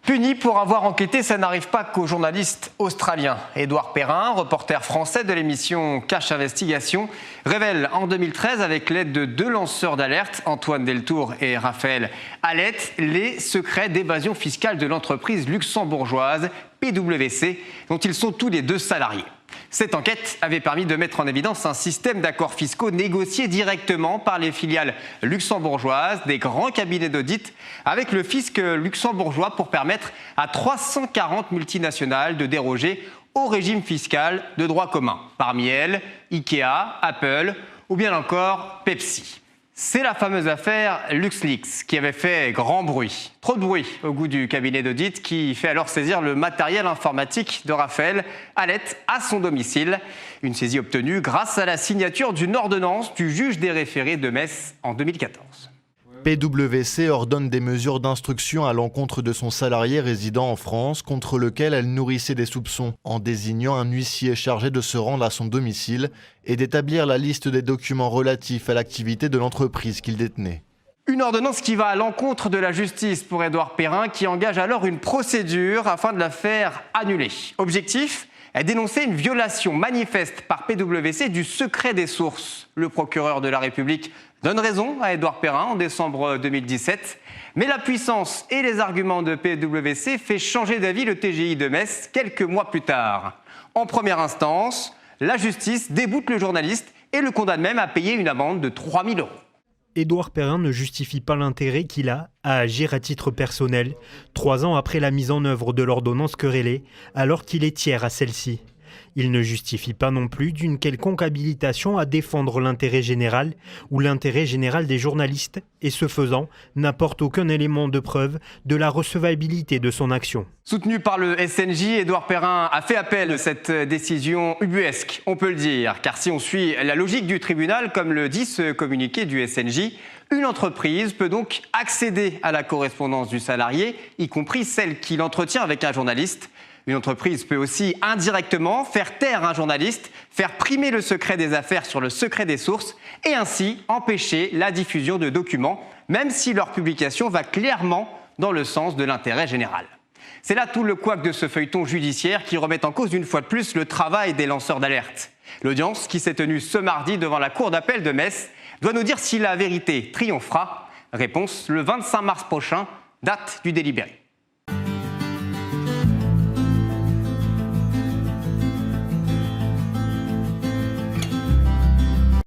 Puni pour avoir enquêté, ça n'arrive pas qu'au journaliste australien. Édouard Perrin, reporter français de l'émission Cash Investigation, révèle en 2013, avec l'aide de deux lanceurs d'alerte, Antoine Deltour et Raphaël Alette, les secrets d'évasion fiscale de l'entreprise luxembourgeoise PwC, dont ils sont tous les deux salariés. Cette enquête avait permis de mettre en évidence un système d'accords fiscaux négociés directement par les filiales luxembourgeoises des grands cabinets d'audit avec le fisc luxembourgeois pour permettre à 340 multinationales de déroger au régime fiscal de droit commun. Parmi elles, Ikea, Apple ou bien encore Pepsi. C'est la fameuse affaire LuxLeaks qui avait fait grand bruit. Trop de bruit au goût du cabinet d'audit qui fait alors saisir le matériel informatique de Raphaël Alette à son domicile. Une saisie obtenue grâce à la signature d'une ordonnance du juge des référés de Metz en 2014. PwC ordonne des mesures d'instruction à l'encontre de son salarié résidant en France contre lequel elle nourrissait des soupçons en désignant un huissier chargé de se rendre à son domicile et d'établir la liste des documents relatifs à l'activité de l'entreprise qu'il détenait. Une ordonnance qui va à l'encontre de la justice pour Édouard Perrin qui engage alors une procédure afin de la faire annuler. Objectif ? Dénoncer une violation manifeste par PwC du secret des sources. Le procureur de la République donne raison à Édouard Perrin en décembre 2017. Mais la puissance et les arguments de PwC fait changer d'avis le TGI de Metz quelques mois plus tard. En première instance, la justice déboute le journaliste et le condamne même à payer une amende de 3 000 €. Édouard Perrin ne justifie pas l'intérêt qu'il a à agir à titre personnel, 3 ans après la mise en œuvre de l'ordonnance querellée, alors qu'il est tiers à celle-ci. Il ne justifie pas non plus d'une quelconque habilitation à défendre l'intérêt général ou l'intérêt général des journalistes, et ce faisant, n'apporte aucun élément de preuve de la recevabilité de son action. Soutenu par le SNJ, Édouard Perrin a fait appel de cette décision ubuesque, on peut le dire, car si on suit la logique du tribunal, comme le dit ce communiqué du SNJ, une entreprise peut donc accéder à la correspondance du salarié, y compris celle qu'il entretient avec un journaliste. Une entreprise peut aussi indirectement faire taire un journaliste, faire primer le secret des affaires sur le secret des sources et ainsi empêcher la diffusion de documents, même si leur publication va clairement dans le sens de l'intérêt général. C'est là tout le couac de ce feuilleton judiciaire qui remet en cause une fois de plus le travail des lanceurs d'alerte. L'audience qui s'est tenue ce mardi devant la cour d'appel de Metz doit nous dire si la vérité triomphera. Réponse le 25 mars prochain, date du délibéré.